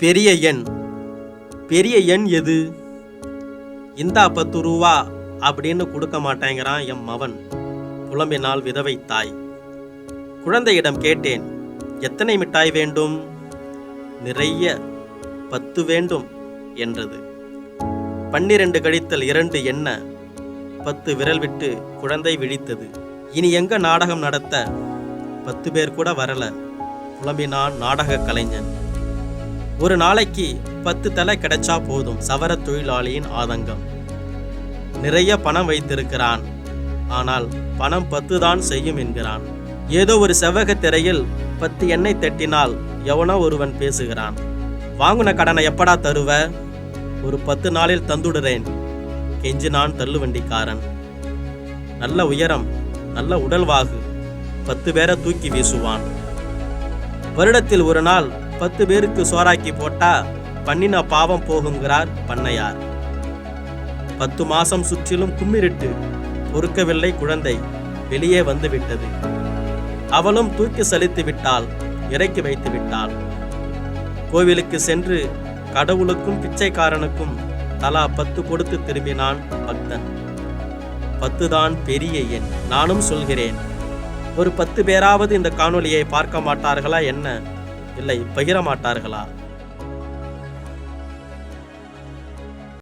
பெரிய எண். பெரிய எண் எது? இந்தா 10 ரூபா அப்படின்னு கொடுக்க மாட்டேங்கிறான் எம் மவன், புலம்பினாள் விதவை தாய். குழந்தையிடம் கேட்டேன், எத்தனை மிட்டாய் வேண்டும்? நிறைய, 10 வேண்டும் என்றது. 12 கழித்தல் 2 என்ன? 10 விரல் விட்டு குழந்தை விழித்தது. இனி எங்க நாடகம் நடத்த? 10 பேர் கூட வரல, புலம்பினான் நாடக கலைஞன். ஒரு நாளைக்கு 10 தலை கிடைச்சா போதும், சவர தொழிலாளியின் ஆதங்கம். நிறைய பணம் வைத்திருக்கிறான், ஆனால் பணம் 10 தான் செய்யும் என்கிறான். ஏதோ ஒரு செவ்வக திரையில் 10 எண்ணெய் தட்டினால் எவனோ ஒருவன் பேசுகிறான். வாங்குன கடனை எப்படா தருவ? ஒரு 10 நாளில் தந்துடுறேன் கெஞ்சினான் தள்ளுவண்டிக்காரன். நல்ல உயரம், நல்ல உடல்வாகு, 10 பேரை தூக்கி வீசுவான். வருடத்தில் ஒரு நாள் 10 பேருக்கு சோறாக்கி போட்டா பண்ணின பாவம் போகுங்கிறார் பண்ணையார். 10 மாசம் சுற்றிலும் கும்மிருட்டு பொறுக்கவில்லை குழந்தை, வெளியே வந்து விட்டது. அவளும் தூக்கி சலித்து விட்டாள், இறக்கி வைத்து விட்டாள். கோவிலுக்கு சென்று கடவுளுக்கும் பிச்சைக்காரனுக்கும் தலா 10 கொடுத்து திரும்பினான் பக்தன். 10 தான் பெரிய எண். நானும் சொல்கிறேன், ஒரு 10 பேராவது இந்த காணொளியை பார்க்க மாட்டார்களா என்ன? இல்லை, பகிர மாட்டார்களா?